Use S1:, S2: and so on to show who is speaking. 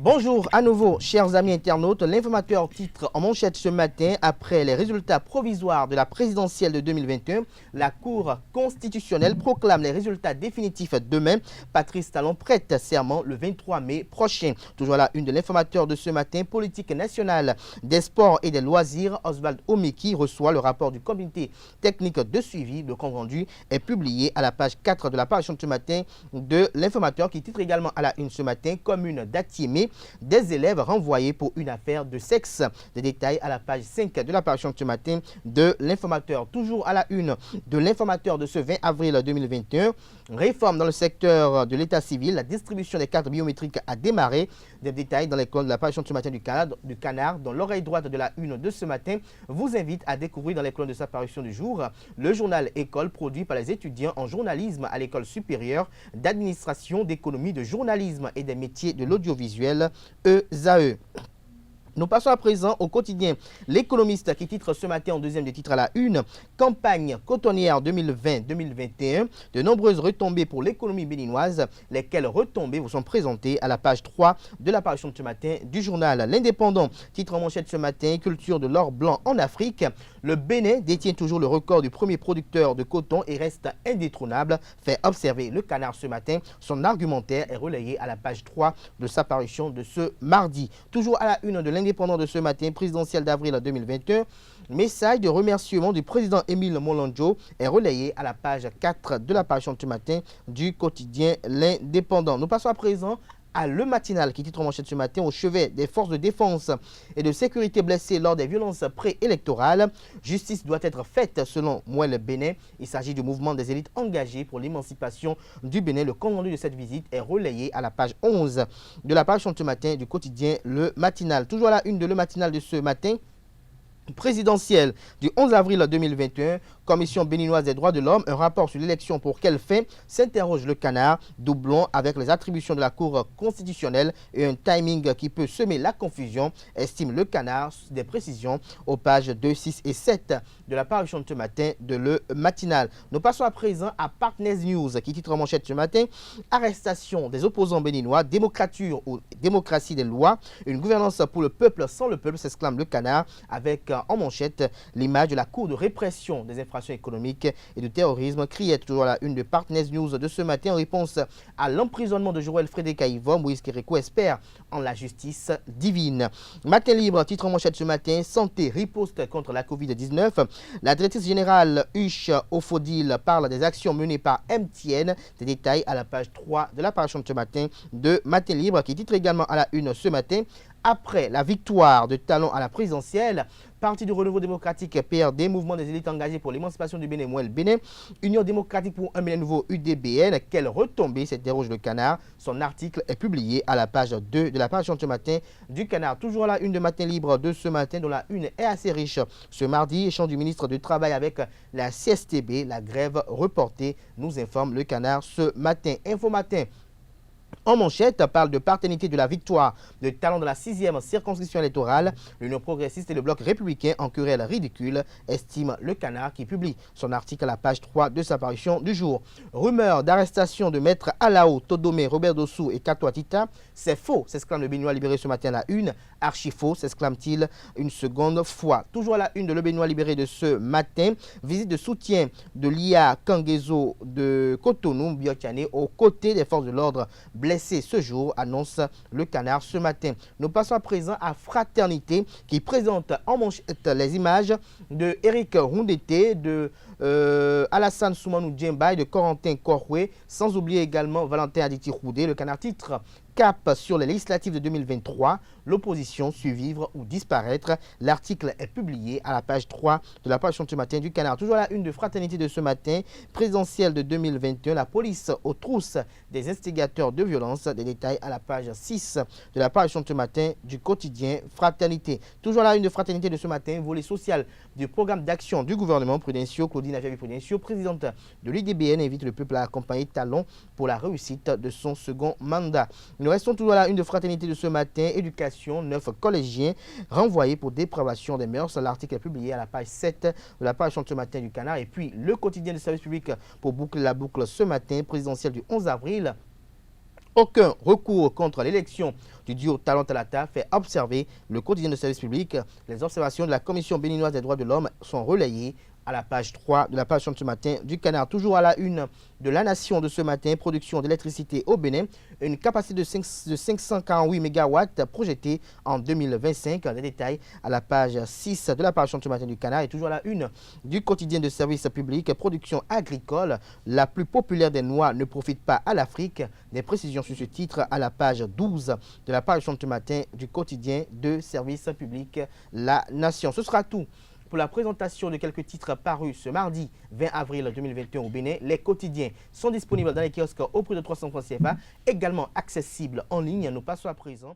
S1: Bonjour à nouveau, chers amis internautes. L'informateur titre en manchette ce matin, après les résultats provisoires de la présidentielle de 2021, la Cour constitutionnelle proclame les résultats définitifs demain. Patrice Talon prête serment le 23 mai prochain. Toujours à la une de l'informateur de ce matin, politique nationale des sports et des loisirs, Oswald Omeki reçoit le rapport du comité technique de suivi. Le compte rendu est publié à la page 4 de la parution de ce matin de l'informateur qui titre également à la une ce matin, commune d'Atiémé, des élèves renvoyés pour une affaire de sexe. Des détails à la page 5 de la parution de ce matin de l'informateur. Toujours à la une de l'informateur de ce 20 avril 2021, réforme dans le secteur de l'état civil, la distribution des cartes biométriques a démarré. Des détails dans l'école de la parution de ce matin du Canard, dont l'oreille droite de la une de ce matin vous invite à découvrir dans les colonnes de sa parution du jour le journal École produit par les étudiants en journalisme à l'école supérieure d'administration, d'économie, de journalisme et des métiers de l'audiovisuel, ESAE. Nous passons à présent au quotidien L'Économiste qui titre ce matin en deuxième des titres à la une, campagne cotonnière 2020-2021, de nombreuses retombées pour l'économie béninoise, lesquelles retombées vous sont présentées à la page 3 de la parution de ce matin du journal L'Indépendant. Titre en manchette ce matin, culture de l'or blanc en Afrique. Le Bénin détient toujours le record du premier producteur de coton et reste indétrônable, fait observer le Canard ce matin. Son argumentaire est relayé à la page 3 de sa parution de ce mardi. Toujours à la une de L'Indépendant de ce matin, présidentiel d'avril 2021, message de remerciement du président Émile Molonjo est relayé à la page 4 de la parution de ce matin du quotidien L'Indépendant. Nous passons à présent à Le Matinal qui titre en manchette ce matin, au chevet des forces de défense et de sécurité blessées lors des violences préélectorales. Justice doit être faite selon Mouel Bénin. Il s'agit du mouvement des élites engagées pour l'émancipation du Bénin. Le compte rendu de cette visite est relayé à la page 11 de la page de ce matin du quotidien Le Matinal. Toujours à la une de Le Matinal de ce matin, présidentielle du 11 avril 2021, Commission béninoise des droits de l'homme, un rapport sur l'élection pour quelle fin, s'interroge le Canard, doublon avec les attributions de la Cour constitutionnelle et un timing qui peut semer la confusion, estime le Canard. Des précisions aux pages 2, 6 et 7 de la parution de ce matin de Le Matinal. Nous passons à présent à Partners News qui titre en manchette ce matin, arrestation des opposants béninois, démocrature ou démocratie des lois, une gouvernance pour le peuple sans le peuple, s'exclame le Canard, avec en manchette l'image de la Cour de répression des infractions économiques et du terrorisme, criait toujours à la une de Partners News de ce matin en réponse à l'emprisonnement de Joël Frédéric Aïvo. Moïse Kérékou espère en la justice divine. Matin libre, titre en manchette ce matin, santé, riposte contre la Covid-19. La directrice générale Huche Ofodil parle des actions menées par MTN. Des détails à la page 3 de la parution de ce matin de Matin libre qui titre également à la une ce matin, après la victoire de Talon à la présidentielle, Parti du renouveau démocratique PRD, mouvement des élites engagées pour l'émancipation du Bénin, Mouel Bénin, Union démocratique pour un Bénin nouveau UDBN, quelle retombée, s'interroge le Canard. Son article est publié à la page 2 de la page de ce matin du Canard. Toujours à la une de Matin libre de ce matin, dont la une est assez riche. Ce mardi, échange du ministre du Travail avec la CSTB, la grève reportée, nous informe le Canard ce matin. Info Matin en manchette parle de paternité de la victoire de Talon dans la 6e circonscription électorale. L'Union progressiste et le bloc républicain en querelle ridicule, estime le Canard qui publie son article à la page 3 de sa parution du jour. Rumeur d'arrestation de maître Alao, Todomé, Robert Dossou et Kato Atita. C'est faux, s'exclame le Béninois libéré ce matin à la une. Archi faux, s'exclame-t-il une seconde fois. Toujours à la une de Le Béninois libéré de ce matin, visite de soutien de l'IA Kangezo de Cotonou, Biotiane, aux côtés des forces de l'ordre blessé ce jour, annonce le Canard ce matin. Nous passons à présent à Fraternité qui présente en manchette les images de Eric Roundete, de Alassane Soumanou Djemba et de Corentin Korwe, sans oublier également Valentin Aditi Roudé. Le Canard titre cap sur les législatives de 2023, l'opposition survivre ou disparaître. L'article est publié à la page 3 de la parution de ce matin du Canard. Toujours à la une de Fraternité de ce matin, présidentielle de 2021, la police aux trousses des instigateurs de violence. Des détails à la page 6 de la parution de ce matin du quotidien Fraternité. Toujours à la une de Fraternité de ce matin, volet social du programme d'action du gouvernement Prudencio, Claudine Afiabi Prudencio, présidente de l'UDBN, invite le peuple à accompagner Talon pour la réussite de son second mandat. Nous restons toujours à la une de Fraternité de ce matin. Éducation, 9 collégiens renvoyés pour dépravation des mœurs. L'article est publié à la page 7 de la parution de ce matin du Canard. Et puis, le quotidien de service public pour boucler la boucle ce matin, présidentiel du 11 avril. Aucun recours contre l'élection du duo Talon-Talata fait observer le quotidien de service public. Les observations de la Commission béninoise des droits de l'homme sont relayées à la page 3 de la page de ce matin du Canard. Toujours à la une de la Nation de ce matin, production d'électricité au Bénin, une capacité de 548 MW projetée en 2025. Les détails à la page 6 de la page de ce matin du Canard. Et toujours à la une du quotidien de service public, production agricole, la plus populaire des noix ne profite pas à l'Afrique. Des précisions sur ce titre à la page 12 de la page de ce matin du quotidien de service public La Nation. Ce sera tout pour la présentation de quelques titres parus ce mardi 20 avril 2021 au Bénin. Les quotidiens sont disponibles dans les kiosques au prix de 300 francs CFA, également accessibles en ligne. Nous passons à présent